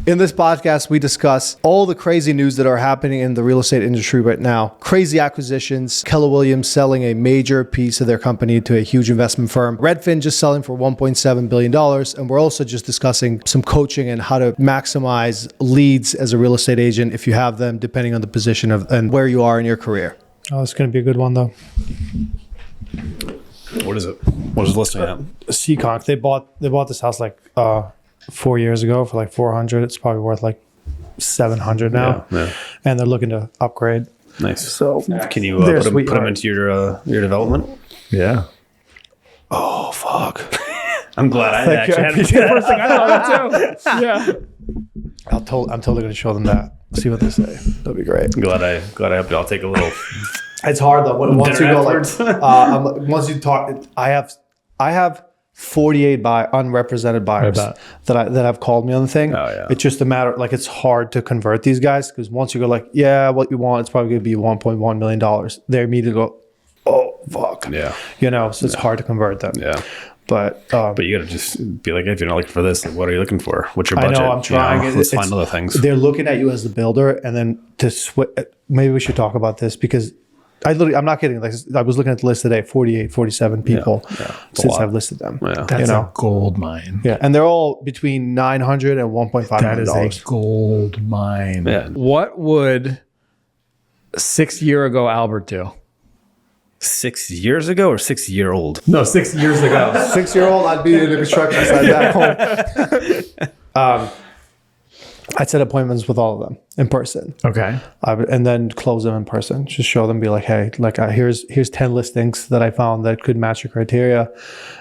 In this podcast, we discuss all the crazy news that are happening in the real estate industry right now. Crazy acquisitions, Keller Williams selling a major piece of their company to a huge investment firm, Redfin just selling for $1.7 billion. And we're also just discussing some coaching and how to maximize leads as a real estate agent if you have them, depending on the position of and where you are in your career. Oh, it's going to be a good one, though. What is it? What is the listing at? Seekonk. They bought this house like 4 years ago for like 400. It's probably worth like 700 now. Yeah. And they're looking to upgrade. Nice. So can you put them into your development? Yeah. Oh, fuck. I'm glad I actually had the first thing I thought of too. Yeah. I'm totally going to show them that. See what they say. That'd be great. I'm glad I helped you. I'll take a little. It's hard though. Once you go like, once you talk, I have 48 unrepresented buyers that have called me on the thing. Oh, yeah. It's just a matter, like it's hard to convert these guys because once you go like, yeah, what you want, it's probably going to be $1.1 million. They immediately go, oh, fuck. Yeah. So it's hard to convert them. Yeah. But you got to just be like, if you're not looking for this, like, what are you looking for? What's your budget? I know, I'm trying. Let's find other things. They're looking at you as the builder, and then maybe we should talk about this because I'm not kidding. Like I was looking at the list today, 48, 47 people since I've listed them. Yeah. That's a gold mine. Yeah, and they're all between 900 and $1.5 million. That is a gold mine. Yeah. What would 6 year ago Albert do? 6 years ago or 6 year old? No, 6 years ago. 6-year-old, I'd be in the construction site back home. I'd set appointments with all of them in person. Okay. And then close them in person. Just show them, be like, hey, like here's 10 listings that I found that could match your criteria,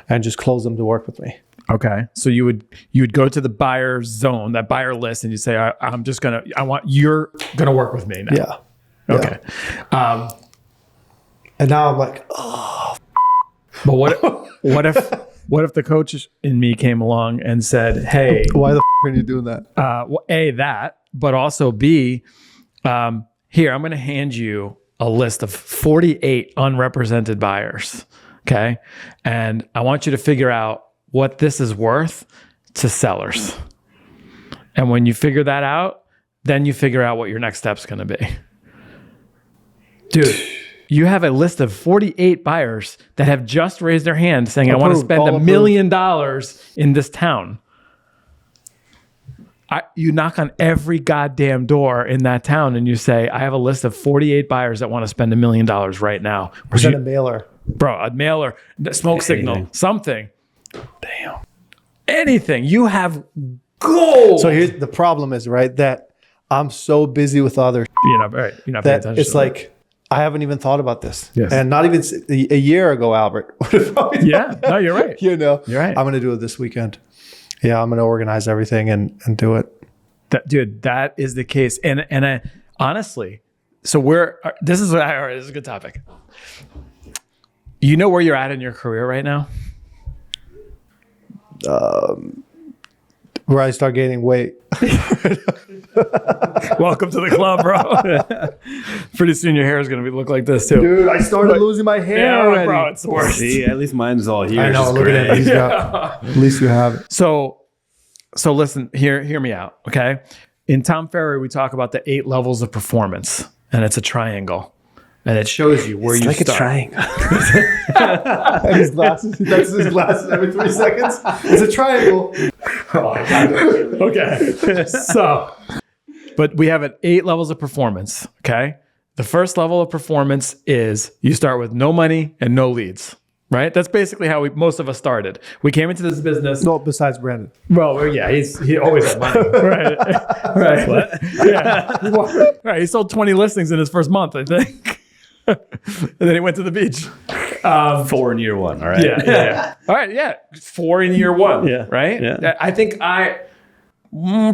and just close them to work with me. Okay. So you would go to the buyer zone, that buyer list, and you say, you're gonna work with me now. Yeah. Okay. And now I'm like, oh. But what if the coach in me came along and said, hey, Why the are you doing that? A, that, but also B, here, I'm going to hand you a list of 48 unrepresented buyers. Okay. And I want you to figure out what this is worth to sellers. And when you figure that out, then you figure out what your next step's going to be. Dude. You have a list of 48 buyers that have just raised their hand saying, I want to spend $1 million in this town. You knock on every goddamn door in that town and you say, I have a list of 48 buyers that want to spend $1 million right now. Or send a mailer. Bro, a mailer, smoke signal, something. Damn. Anything. You have gold. So here's the problem is, right, that I'm so busy with other You're not paying attention. It's like, I haven't even thought about this. Yes. And not even a year ago, Albert. Yeah, no, you're right. You're right. I'm going to do it this weekend. Yeah, I'm going to organize everything and do it. Dude, that is the case. And I honestly, so this is a good topic. You know where you're at in your career right now? Where I start gaining weight. Welcome to the club, bro. Pretty soon your hair is going to look like this too. Dude, I started losing my hair already. Bro, it's the worst. See, at least mine's all here. I know, look at it. At least you have it. So listen, hear me out, okay? In Tom Ferry, we talk about the 8 levels of performance, and it's a triangle. And it shows you where you start. It's like a triangle. And his glasses. He touches his glasses every 3 seconds. It's a triangle. Okay. But we have 8 levels of performance, okay? The first level of performance is you start with no money and no leads, right? That's basically how most of us started. We came into this business. No, besides Brandon. Well, yeah, he always had money. Right. Right. What? Yeah. Right. He sold 20 listings in his first month, I think. And then he went to the beach. 4 in year 1. All right. Yeah. All right. Yeah. 4 in year 1. Yeah. Right. Yeah. I think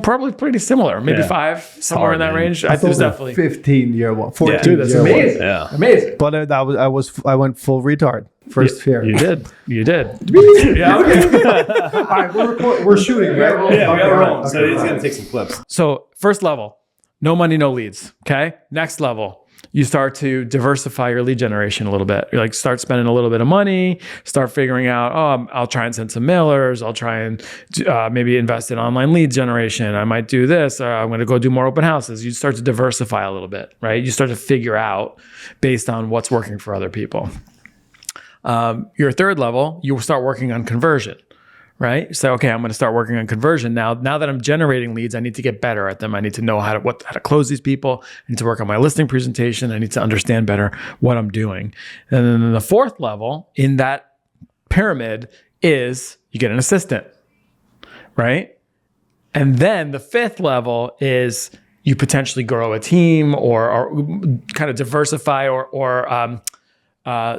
probably pretty similar. Maybe 5, somewhere in that range. I think it was definitely 15 year 1. 14 Dude, that's year amazing. One. Yeah. Amazing. But I went full retard first year. You did. Yeah. Okay. All right, we're shooting, right? Yeah, we got Okay, rolling. okay. So he's going to take some clips. So first level, no money, no leads. Okay. Next level, you start to diversify your lead generation a little bit. You like start spending a little bit of money, start figuring out, I'll try and send some mailers. I'll try and maybe invest in online lead generation. I might do this. I'm going to go do more open houses. You start to diversify a little bit, right? You start to figure out based on what's working for other people. Your third level, you start working on conversion. Right? So, okay, I'm going to start working on conversion. Now that I'm generating leads, I need to get better at them. I need to know how to close these people. I need to work on my listing presentation. I need to understand better what I'm doing. And then the fourth level in that pyramid is you get an assistant, right? And then the fifth level is you potentially grow a team or kind of diversify or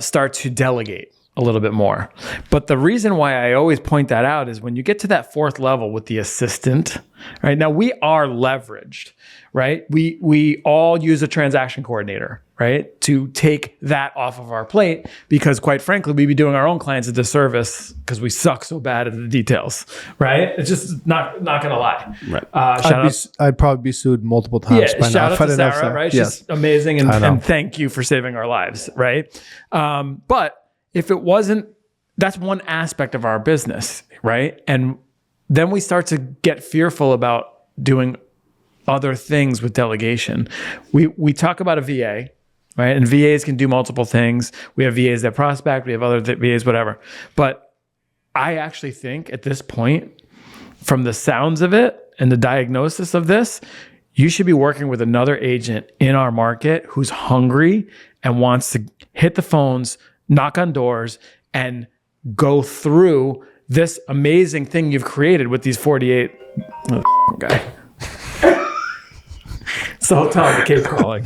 start to delegate a little bit more. But the reason why I always point that out is when you get to that fourth level with the assistant, right? Now we are leveraged, right? We all use a transaction coordinator, right? To take that off of our plate because quite frankly, we'd be doing our own clients a disservice because we suck so bad at the details, right? It's just not gonna lie. Right. I'd probably be sued multiple times. Yeah, shout out to Sarah, right? Yes. She's amazing and thank you for saving our lives, right? But if it wasn't, that's one aspect of our business, right? And then we start to get fearful about doing other things with delegation. We talk about a VA, right? And VAs can do multiple things. We have VAs that prospect, we have other VAs, whatever. But I actually think at this point, from the sounds of it and the diagnosis of this, you should be working with another agent in our market who's hungry and wants to hit the phones, knock on doors, and go through this amazing thing you've created with these 48 guy. So tell him to keep calling.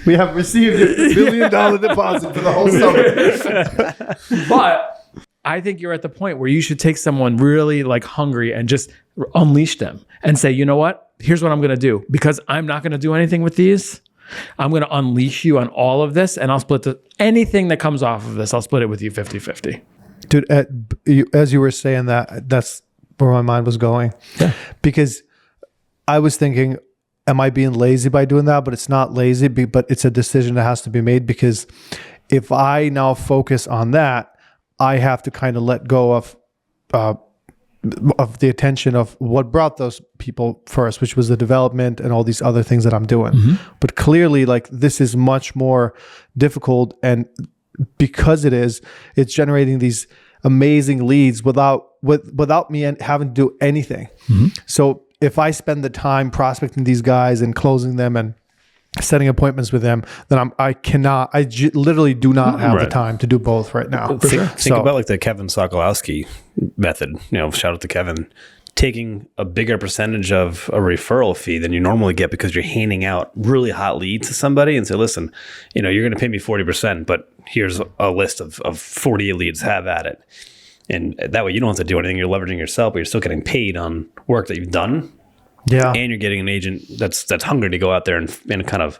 We have received a $1 million deposit for the whole summer. But I think you're at the point where you should take someone really like hungry and just unleash them and say, you know what? Here's what I'm going to do. Because I'm not going to do anything with these. I'm going to unleash you on all of this, and I'll split anything that comes off of this. I'll split it with you 50-50. Dude, as you were saying that, that's where my mind was going. Yeah. Because I was thinking, am I being lazy by doing that? But it's not lazy, but it's a decision that has to be made because if I now focus on that, I have to kind of let go of the attention of what brought those people first, which was the development and all these other things that I'm doing. Mm-hmm. But clearly, like this is much more difficult, and because it's generating these amazing leads without me having to do anything. Mm-hmm. So if I spend the time prospecting these guys and closing them and setting appointments with them, then I literally do not have the time to do both right now. Think about like the Kevin Sokolowski method, shout out to Kevin, taking a bigger percentage of a referral fee than you normally get because you're handing out really hot leads to somebody and say, listen, you're going to pay me 40%, but here's a list of 40 leads, have at it. And that way you don't have to do anything. You're leveraging yourself, but you're still getting paid on work that you've done. Yeah. And you're getting an agent that's hungry to go out there and kind of,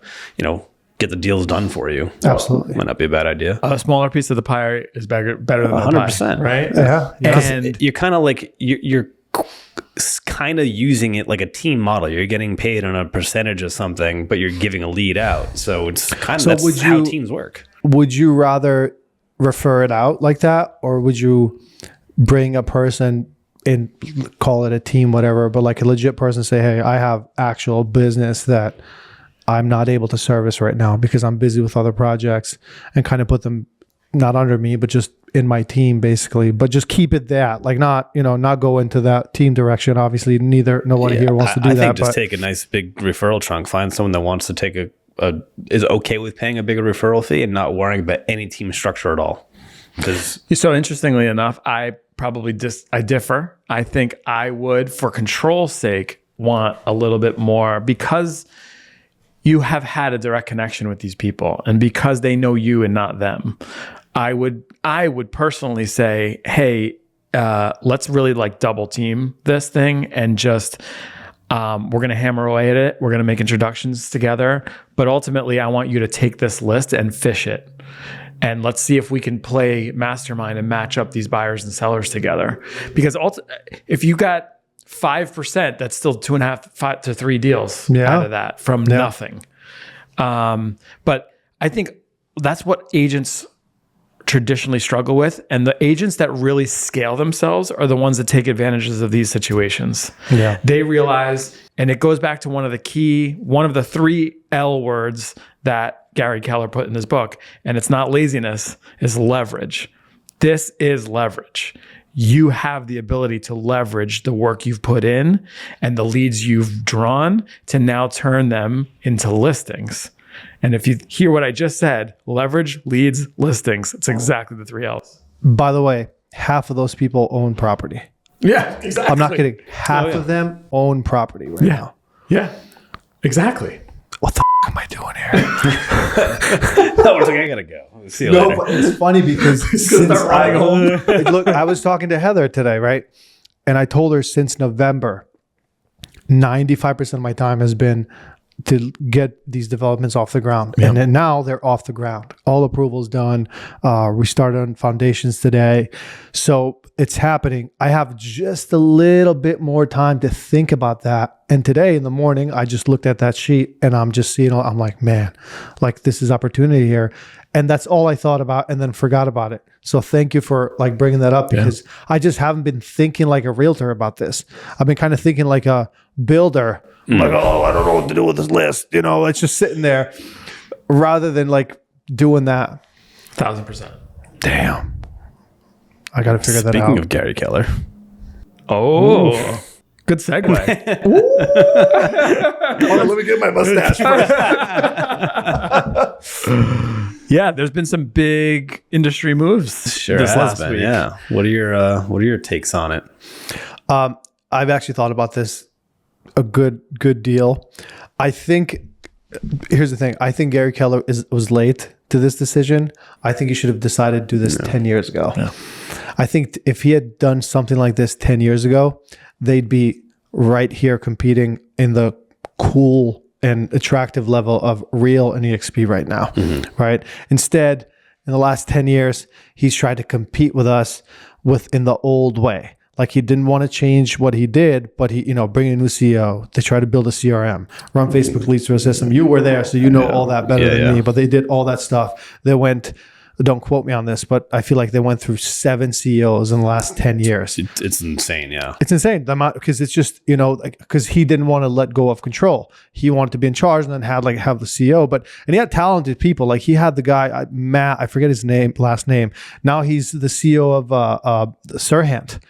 get the deals done for you. Absolutely. Might not be a bad idea. A smaller piece of the pie is better than 100%, the pie, right? Yeah. And you're kind of like, you're kind of using it like a team model. You're getting paid on a percentage of something, but you're giving a lead out. So it's kind of that's how teams work. Would you rather refer it out like that, or would you bring a person and call it a team, whatever, but like a legit person, say, hey, I have actual business that I'm not able to service right now because I'm busy with other projects, and kind of put them not under me, but just in my team basically, but just keep it that, like not go into that team direction. Obviously nobody here wants to do that. I think just take a nice big referral trunk, find someone that wants to take is okay with paying a bigger referral fee and not worrying about any team structure at all. So interestingly enough, I differ. I think I would, for control's sake, want a little bit more because you have had a direct connection with these people and because they know you and not them. I would personally say, hey, let's really like double team this thing and just we're going to hammer away at it. We're going to make introductions together. But ultimately, I want you to take this list and fish it. And let's see if we can play mastermind and match up these buyers and sellers together. Because if you got 5%, that's still 2.5 5 to 3 deals Yeah. out of that from nothing. But I think that's what agents traditionally struggle with. And the agents that really scale themselves are the ones that take advantages of these situations. Yeah. They realize, and it goes back to one of the 3 L words that Gary Keller put in his book, and it's not laziness, it's leverage. This is leverage. You have the ability to leverage the work you've put in and the leads you've drawn to now turn them into listings. And if you hear what I just said, leverage, leads, listings, it's exactly the 3 L's. By the way, half of those people own property. Yeah, exactly. I'm not kidding. Half of them own property right now. Yeah, exactly. What the am I doing here? No, it's like, I gotta go. See you No, later. but it's funny because since they're riding home. Look, I was talking to Heather today, right? And I told her since November, 95% of my time has been to get these developments off the ground. And then now they're off the ground. All approvals done. We started on foundations today. So it's happening. I have just a little bit more time to think about that. And today in the morning, I just looked at that sheet and I'm just seeing, I'm like, man, like this is opportunity here. And that's all I thought about and then forgot about it. So thank you for like bringing that up because I just haven't been thinking like a realtor about this. I've been kind of thinking like a builder. Like, oh, I don't know what to do with this list. You know, it's just sitting there rather than like doing that. 1,000%. Damn. I got to figure that out. Speaking of Gary Keller. Oh, good segue. Hold on, let me get my mustache first. Yeah, there's been some big industry moves Sure this has last been, week. yeah. What are your takes on it? I've actually thought about this a good deal. I think here's the thing. I think Gary Keller was late to this decision. I think he should have decided to do this 10 years ago. Yeah. I think if he had done something like this 10 years ago, they'd be right here competing in the cool and attractive level of real and EXP right now, right? Instead, in the last 10 years, he's tried to compete with us in the old way. Like he didn't want to change what he did, but he, bring a new CEO. They try to build a CRM, run Facebook leads through a system. You were there, so you know all that better than me. But they did all that stuff. They went. Don't quote me on this, but I feel like they went through 7 CEOs in the last 10 years. It's insane, yeah. It's insane. The amount, because it's just, because he didn't want to let go of control. He wanted to be in charge and then have the CEO. And he had talented people. Like he had the guy, Matt, I forget his last name. Now he's the CEO of Serhant.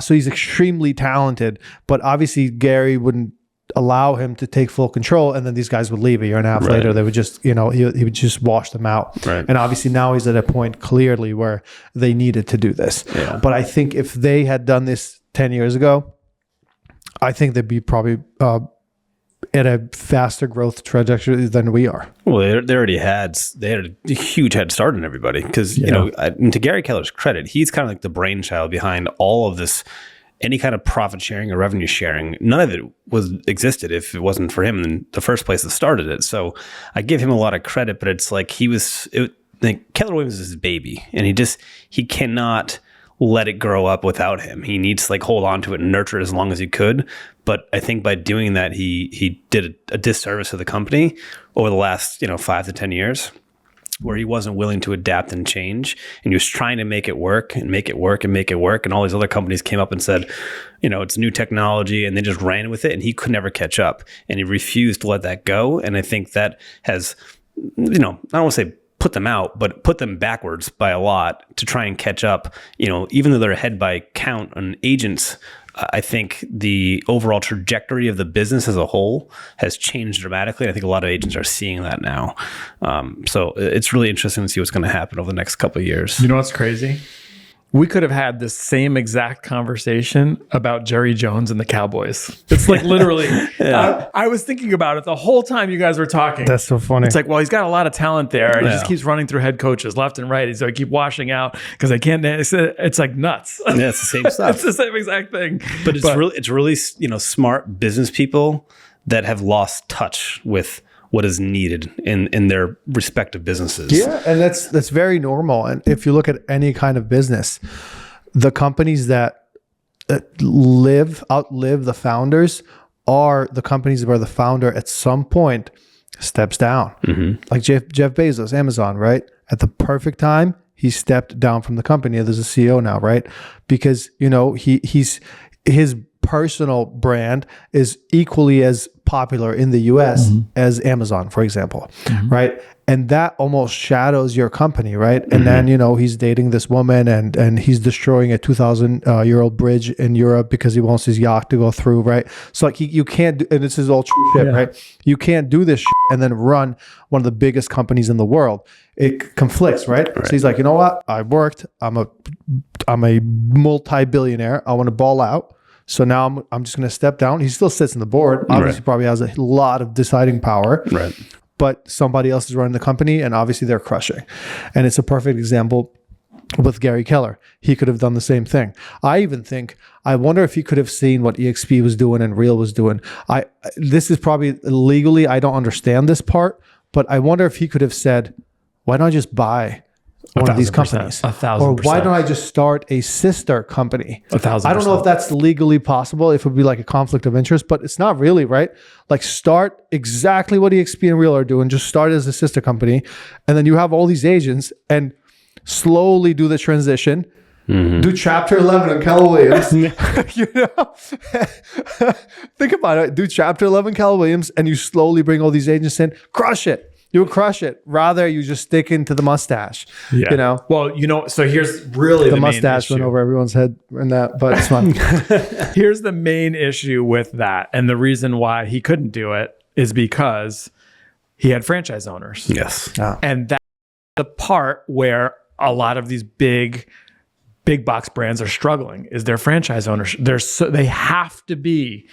So he's extremely talented, but obviously Gary wouldn't allow him to take full control, and then these guys would leave a year and a half later. They would just, he would just wash them out. Right. And obviously now he's at a point clearly where they needed to do this. Yeah. But I think if they had done this 10 years ago, I think they'd be probably at a faster growth trajectory than we are. Well, they already had a huge head start on everybody because, and to Gary Keller's credit, he's kind of like the brainchild behind all of this, any kind of profit sharing or revenue sharing. None of it existed if it wasn't for him in the first place that started it. So I give him a lot of credit, but it's like Keller Williams is his baby, and he cannot let it grow up without him. He needs to hold on to it and nurture it as long as he could. But I think by doing that, he did a disservice to the company over the last 5 to 10 years, where he wasn't willing to adapt and change, and he was trying to make it work and make it work and make it work. And all these other companies came up and said, it's new technology, and they just ran with it, and he could never catch up, and he refused to let that go. And I think that has, I don't want to say put them out, but put them backwards by a lot to try and catch up. Even though they're ahead by count on agents, I think the overall trajectory of the business as a whole has changed dramatically. I think a lot of agents are seeing that now. So it's really interesting to see what's going to happen over the next couple of years. You know what's crazy? We could have had this same exact conversation about Jerry Jones and the Cowboys. It's like literally, I was thinking about it the whole time you guys were talking. That's so funny. It's like, well, he's got a lot of talent there, and he just keeps running through head coaches left and right. So I keep washing out because I can't. It's like nuts. Yeah, it's the same stuff. It's the same exact thing. But it's really smart business people that have lost touch with what is needed in their respective businesses. Yeah, and that's very normal. And if you look at any kind of business, the companies that outlive the founders are the companies where the founder at some point steps down. Like Jeff Bezos, Amazon, right? At the perfect time, he stepped down from the company. There's a CEO now, right? Because, his personal brand is equally as popular in the US as Amazon, for example, right? And that almost shadows your company, right? And then, he's dating this woman and he's destroying a 2,000-year-old bridge in Europe because he wants his yacht to go through, right? So like you can't do, and this is all true shit, right? You can't do this shit and then run one of the biggest companies in the world. It conflicts, right? So he's like, you know what? I worked. I'm a multi-billionaire. I want to ball out. So now I'm just going to step down. He still sits in the board. Obviously, probably has a lot of deciding power. Right. But somebody else is running the company, and obviously they're crushing. And it's a perfect example with Gary Keller. He could have done the same thing. I wonder if he could have seen what EXP was doing and Real was doing. This is probably legally, I don't understand this part, but I wonder if he could have said, why don't I just buy one of these companies? 1,000%. Or why don't I just start a sister company? 1,000%. I don't know if that's legally possible, if it would be like a conflict of interest, but it's not really, right? Like start exactly what EXP and Real are doing, just start as a sister company. And then you have all these agents and slowly do the transition. Do chapter 11 on Keller Williams. Think about it. Do chapter 11 Keller Williams and you slowly bring all these agents in. Crush it. You would crush it. Rather, you just stick into the mustache. Well, so here's really the mustache main went over everyone's head in that, but it's fun. Here's the main issue with that. And the reason why he couldn't do it is because he had franchise owners. Yes. And that's the part where a lot of these big box brands are struggling is their franchise owners. They have to be.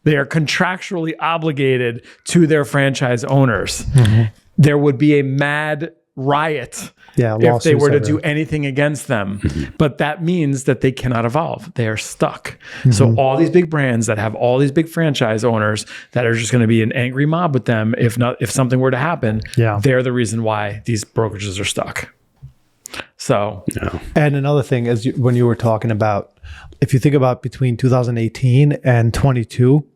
They are contractually obligated to their franchise owners. There would be a mad riot if they were to do anything against them. But that means that they cannot evolve. They are stuck. So all these big brands that have all these big franchise owners that are just going to be an angry mob with them if something were to happen, they're the reason why these brokerages are stuck. So, and another thing is when you were talking about, if you think about between 2018 and 22,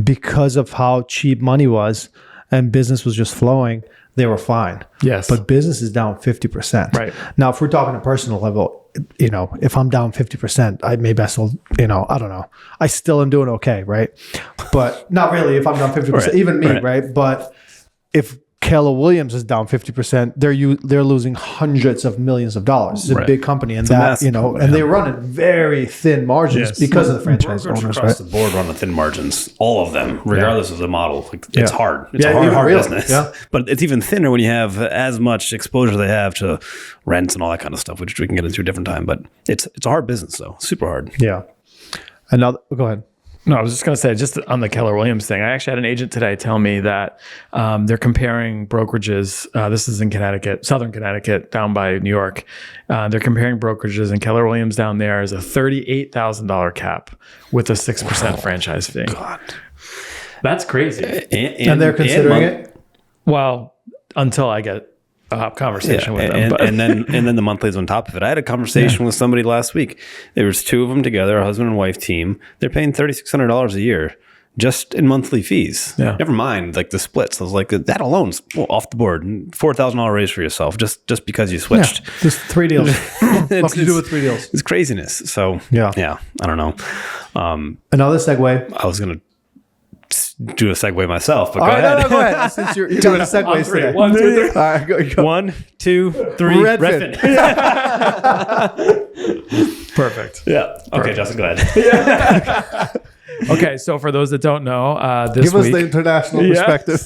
because of how cheap money was and business was just flowing, they were fine. Yes. But business is down 50%. Right. Now, if we're talking a personal level, if I'm down 50%, I still, I don't know. I still am doing okay, right? But not really if I'm down 50%, even me, right? But if Keller Williams is down 50%, they're losing hundreds of millions of dollars. It's a big company, and and they run at very thin margins because of the franchise owners. Across the board run the thin margins, all of them, regardless of the model. It's hard. It's a hard business. But it's even thinner when you have as much exposure they have to rents and all that kind of stuff, which we can get into a different time. But it's a hard business, though. Super hard. Yeah. Go ahead. No, I was just going to say, just on the Keller Williams thing, I actually had an agent today tell me that they're comparing brokerages. This is in Connecticut, Southern Connecticut, down by New York. They're comparing brokerages, and Keller Williams down there is a $38,000 cap with a 6% franchise fee. God. That's crazy. And they're considering it? Well, until I get a conversation with them. And then the monthlies on top of it. I had a conversation with somebody last week. There was two of them together, a husband and wife team. They're paying $3,600 a year just in monthly fees. Yeah. Never mind like the splits. I was like, that alone's off the board. $4,000 raise for yourself just because you switched. Yeah, just 3 deals. What can you do with 3 deals? It's craziness. So yeah, I don't know. Another segue. I was gonna do a segue myself, but go right, ahead. No, go ahead. Since you're doing a segue today. 1, 2, 3. All right, go. 1, 2, 3. Redfin. Perfect. Yeah. Okay, Justin, go ahead. Okay, so for those that don't know, this Give us week, the international perspective.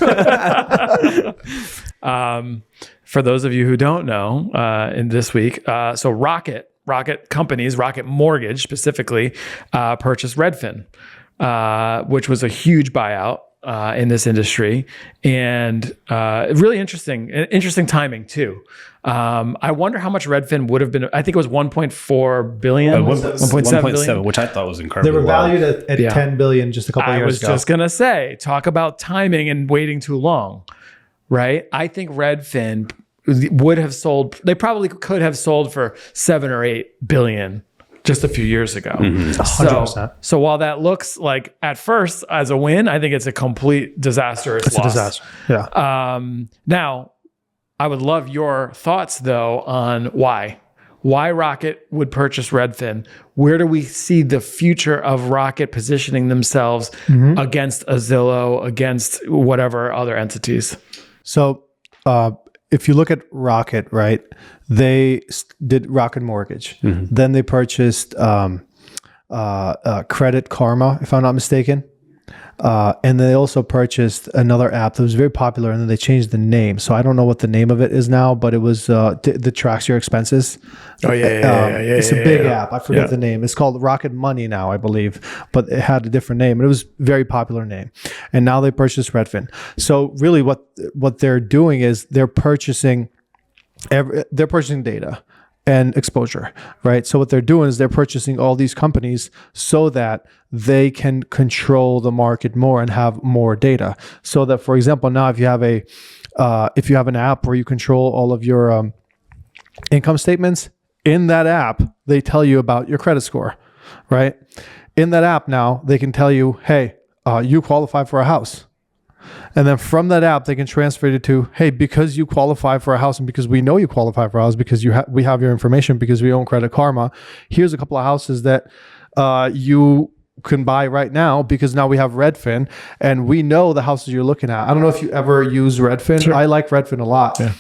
For those of you who don't know, in this week, so Rocket Companies, Rocket Mortgage specifically, purchased Redfin, which was a huge buyout in this industry, and really interesting timing too. I wonder how much Redfin would have been. I think it was 1.4 billion, 1.7 billion, which I thought was incredible. They were valued at 10 billion just a couple of years ago. I was just gonna say, talk about timing and waiting too long, right? I think Redfin would have sold. They probably could have sold for 7 or 8 billion. just a few years ago. 100%. So while that looks like at first as a win, I think it's a complete disastrous It's loss. a disaster. Yeah. Now, I would love your thoughts though on why Rocket would purchase Redfin. Where do we see the future of Rocket positioning themselves against a Zillow, against whatever other entities? So if you look at Rocket, right, they did Rocket Mortgage. Then they purchased Credit Karma, if I'm not mistaken. And they also purchased another app that was very popular, and then they changed the name. So I don't know what the name of it is now, but it was that tracks your expenses. Oh, yeah. It's a big app. I forget the name. It's called Rocket Money now, I believe, but it had a different name. It was a very popular name. And now they purchased Redfin. So really what they're doing is they're purchasing data and exposure, right? So what they're doing is they're purchasing all these companies so that they can control the market more and have more data. So that, for example, now if you have an app where you control all of your income statements, in that app they tell you about your credit score, right? In that app now they can tell you, hey, you qualify for a house. And then from that app, they can transfer it to, hey, because you qualify for a house and because we know you qualify for a house because we have your information because we own Credit Karma, here's a couple of houses that you can buy right now because now we have Redfin and we know the houses you're looking at. I don't know if you ever use Redfin. Sure. I like Redfin a lot. Yeah.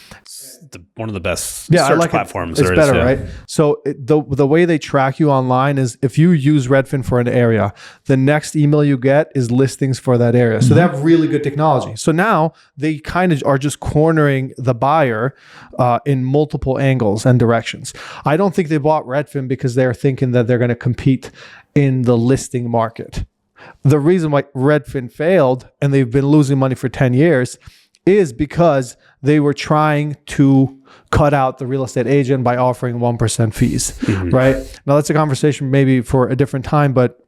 One of the best search platforms it's there better, is. Right? So the way they track you online is if you use Redfin for an area, the next email you get is listings for that area. So they have really good technology. So now they kind of are just cornering the buyer in multiple angles and directions. I don't think they bought Redfin because they're thinking that they're going to compete in the listing market. The reason why Redfin failed and they've been losing money for 10 years is because they were trying to cut out the real estate agent by offering 1% fees, right? Now that's a conversation maybe for a different time, but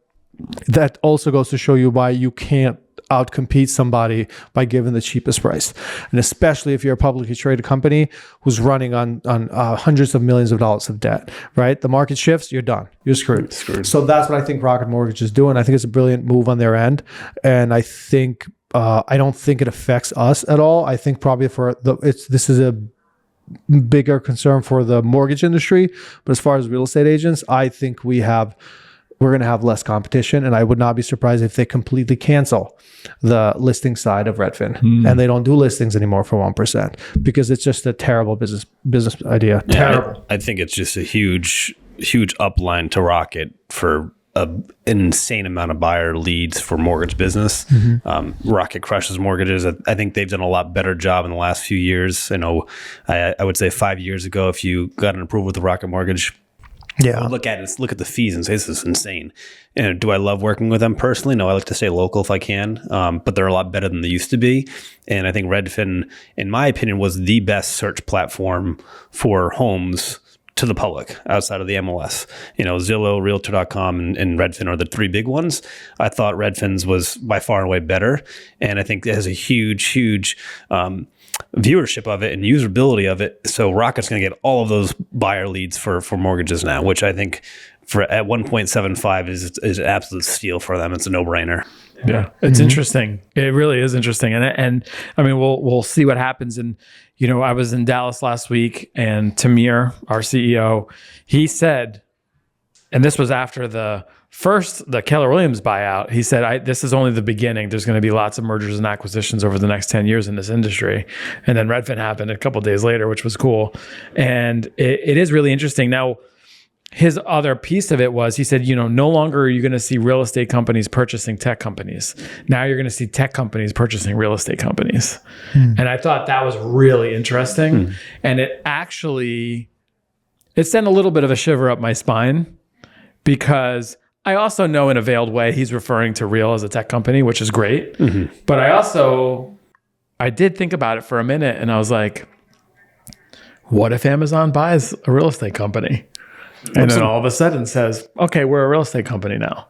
that also goes to show you why you can't outcompete somebody by giving the cheapest price. And especially if you're a publicly traded company who's running on hundreds of millions of dollars of debt, right? The market shifts, you're done. You're screwed. So that's what I think Rocket Mortgage is doing. I think it's a brilliant move on their end. And I think I don't think it affects us at all. I think probably this is a bigger concern for the mortgage industry. But as far as real estate agents, I think we're going to have less competition. And I would not be surprised if they completely cancel the listing side of Redfin and they don't do listings anymore for 1% because it's just a terrible business idea. Yeah, terrible. I think it's just a huge upline to Rocket for an insane amount of buyer leads for mortgage business. Rocket crushes mortgages. I think they've done a lot better job in the last few years. I know I would say 5 years ago, if you got an approval with the Rocket Mortgage, look at the fees and say, this is insane. And do I love working with them personally? No, I like to stay local if I can, but they're a lot better than they used to be. And I think Redfin, in my opinion, was the best search platform for homes to the public outside of the MLS. Zillow, Realtor.com, and Redfin are the three big ones. I thought Redfin's was by far and away better. And I think it has a huge viewership of it and usability of it. So Rocket's going to get all of those buyer leads for mortgages now, which I think at 1.75 is an absolute steal for them. It's a no-brainer. Yeah, it's interesting. It really is interesting, and I mean, we'll see what happens. And I was in Dallas last week, and Tamir, our CEO, he said, and this was after the Keller Williams buyout. He said, "This is only the beginning. There's going to be lots of mergers and acquisitions over the next 10 years in this industry." And then Redfin happened a couple of days later, which was cool, and it is really interesting now. His other piece of it was, he said, no longer are you going to see real estate companies purchasing tech companies. Now you're going to see tech companies purchasing real estate companies. And I thought that was really interesting. And it sent a little bit of a shiver up my spine because I also know in a veiled way he's referring to Real as a tech company, which is great. But I did think about it for a minute and I was like, what if Amazon buys a real estate company? And then all of a sudden says, okay, we're a real estate company now.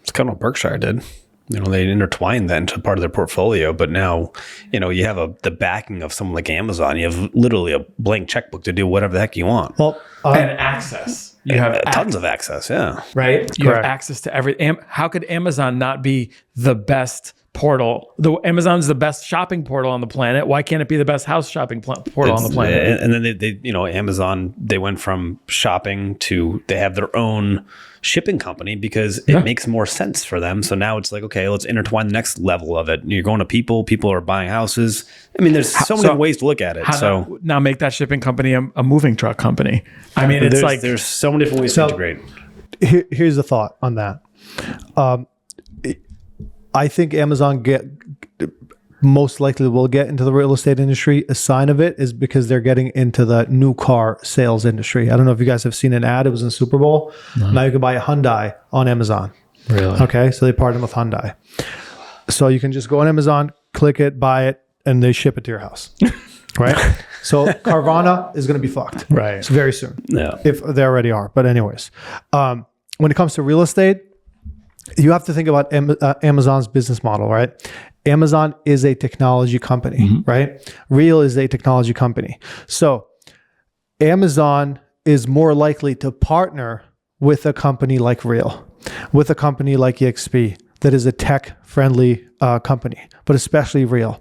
It's kind of what Berkshire did. They intertwined that into part of their portfolio. But now, you have the backing of someone like Amazon. You have literally a blank checkbook to do whatever the heck you want. Well, and access. You have tons of access. Yeah. right? You have Correct. access to everything. How could Amazon not be the best portal? Amazon's the best shopping portal on the planet. Why can't it be the best house shopping portal on the planet? And then they, Amazon, they went from shopping to they have their own shipping company because it makes more sense for them. So now it's like, okay, let's intertwine the next level of it. You're going to people are buying houses. I mean, there's so many ways to look at it. So now make that shipping company a moving truck company. I mean, it's like there's so many different ways to integrate. Here's the thought on that. I think Amazon most likely will get into the real estate industry. A sign of it is because they're getting into the new car sales industry. I don't know if you guys have seen an ad. It was in the Super Bowl. No. Now you can buy a Hyundai on Amazon. Really? Okay, so they partner with Hyundai. So you can just go on Amazon, click it, buy it, and they ship it to your house. Right? So Carvana is going to be fucked. Right. It's very soon. Yeah. If they already are. But anyways, when it comes to real estate, you have to think about Amazon's business model, right? Amazon is a technology company, right? Real is a technology company. So Amazon is more likely to partner with a company like Real, with a company like EXP that is a tech-friendly company, but especially Real.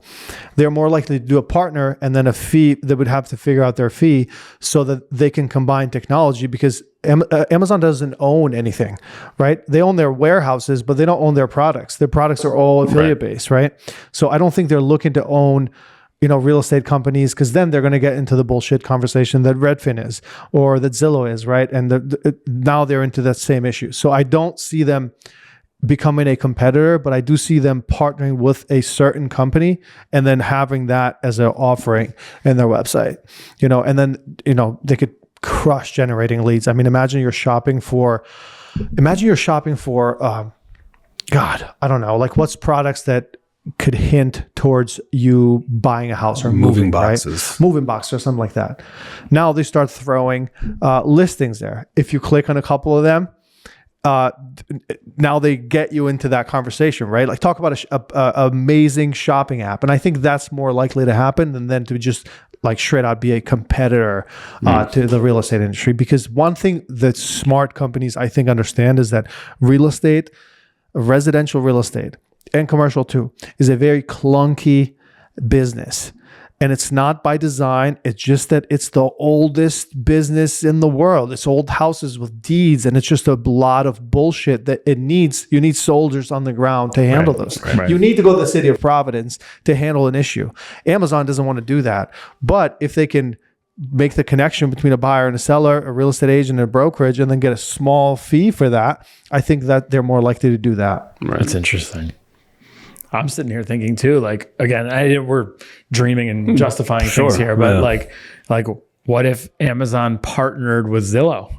They're more likely to do a partner and then a fee. They would have to figure out their fee so that they can combine technology, because Amazon doesn't own anything, right? They own their warehouses, but they don't own their products. Their products are all affiliate-based, right? So I don't think they're looking to own real estate companies, because then they're going to get into the bullshit conversation that Redfin is or that Zillow is, right? And now they're into that same issue. So I don't see them becoming a competitor, but I do see them partnering with a certain company and then having that as an offering in their website, and then, they could crush generating leads. I mean, imagine you're shopping for, God, I don't know, like what's products that could hint towards you buying a house or moving boxes, right? Moving boxes or something like that. Now they start throwing listings there. If you click on a couple of them, now they get you into that conversation, right? Like talk about a amazing shopping app. And I think that's more likely to happen than to just like straight out be a competitor to the real estate industry. Because one thing that smart companies, I think, understand is that real estate, residential real estate and commercial too, is a very clunky business. And it's not by design. It's just that it's the oldest business in the world. It's old houses with deeds, and it's just a lot of bullshit that you need soldiers on the ground to handle those. Right. You need to go to the city of Providence to handle an issue. Amazon doesn't want to do that. But if they can make the connection between a buyer and a seller, a real estate agent and a brokerage, and then get a small fee for that, I think that they're more likely to do that. Right. That's interesting. I'm sitting here thinking too, like, again, we're dreaming and justifying things here, but like what if Amazon partnered with Zillow?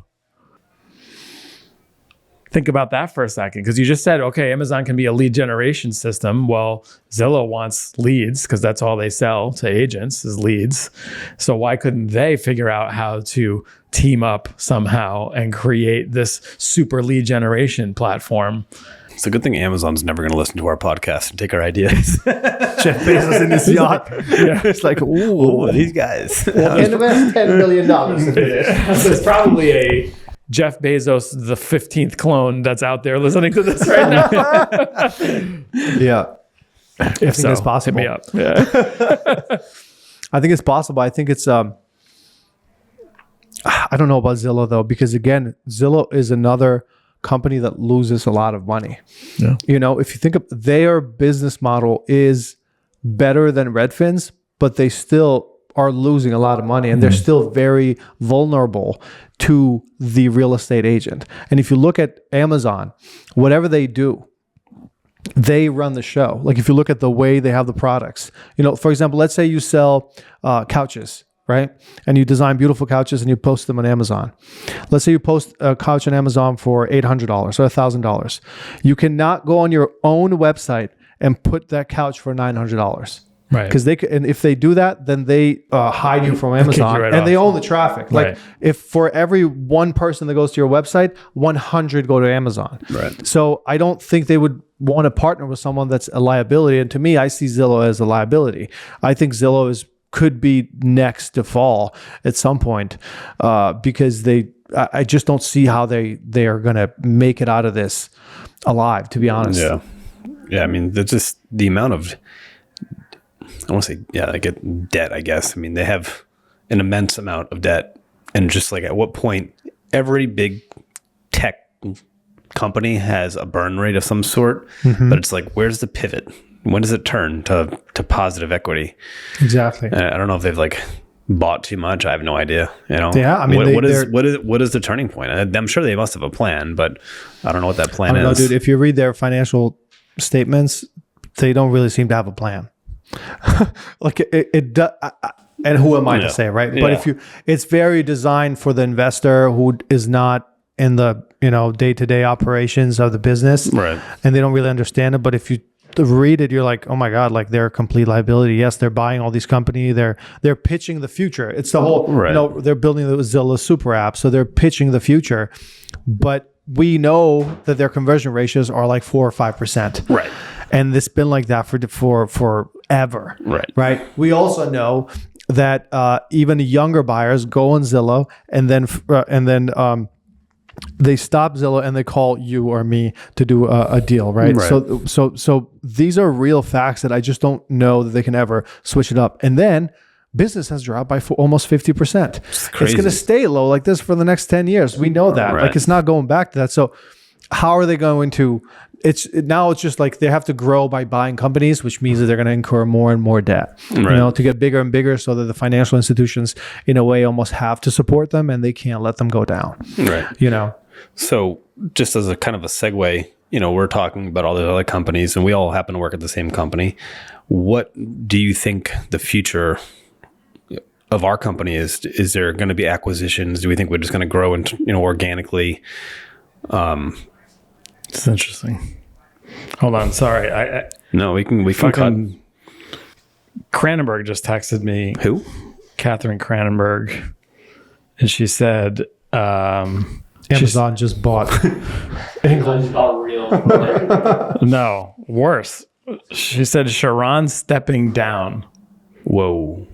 Think about that for a second, because you just said, okay, Amazon can be a lead generation system. Well, Zillow wants leads because that's all they sell to agents is leads. So why couldn't they figure out how to team up somehow and create this super lead generation platform? It's a good thing Amazon's never going to listen to our podcast and take our ideas. Jeff Bezos in his yacht. It's like, ooh, these guys. Invest $10 million into this. There's probably a Jeff Bezos, the 15th clone that's out there listening to this right now. Yeah. I think it's possible. Hit me up. Yeah. I think it's possible. I think it's, I don't know about Zillow though, because again, Zillow is another company that loses a lot of money. Yeah. If you think of their business model is better than Redfin's, but they still are losing a lot of money and they're still very vulnerable to the real estate agent. And if you look at Amazon, whatever they do, they run the show. Like if you look at the way they have the products, for example, let's say you sell couches, right? And you design beautiful couches and you post them on Amazon. Let's say you post a couch on Amazon for $800 or $1,000. You cannot go on your own website and put that couch for $900. Right. Because and if they do that, then they hide you from Amazon and they own the traffic. Like if for every one person that goes to your website, 100 go to Amazon. Right. So I don't think they would want to partner with someone that's a liability. And to me, I see Zillow as a liability. I think Zillow is could be next to fall at some point because I just don't see how they are going to make it out of this alive, to be honest. Yeah. I mean, there's just the amount of, I want to say, like debt, I guess. I mean, they have an immense amount of debt. And just like at what point every big tech company has a burn rate of some sort, but it's like, where's the pivot? When does it turn to positive equity? Exactly. I don't know if they've like bought too much. I have no idea. Yeah. I mean, what is the turning point? I'm sure they must have a plan, but I don't know what that plan I don't is. know, dude. If you read their financial statements, they don't really seem to have a plan. Like it does. And who am I to say, right? Yeah. But it's very designed for the investor who is not in the day-to-day operations of the business, Right. And they don't really understand it. But if you read it, you're like, oh my god, like they're a complete liability. Yes, they're buying all these companies. They're pitching the future. It's the whole, Right. They're building the Zillow super app, so they're pitching the future. But we know that their conversion ratios are like 4 or 5%, Right. and it's been like that for forever, Right. Right. We also know that even younger buyers go on Zillow and then they stop Zillow and they call you or me to do a deal, right? Right. So these are real facts that I just don't know that they can ever switch it up. And then business has dropped by almost 50%. It's crazy. going to stay low like this for the next 10 years. We know that. Right. Like it's not going back to that. So how are they going to? It's just like they have to grow by buying companies, which means that they're going to incur more and more debt, Right. to get bigger and bigger, so that the financial institutions, in a way, almost have to support them, and they can't let them go down. Right. So just as a kind of a segue, we're talking about all the other companies, and we all happen to work at the same company. What do you think the future of our company is? Is there going to be acquisitions? Do we think we're just going to grow organically? It's interesting. Hold on, sorry. No, we can cut. Cranenberg just texted me. Who? Catherine Cranenberg, and she said, Amazon just bought. no, worse. She said Sharon's stepping down. Whoa.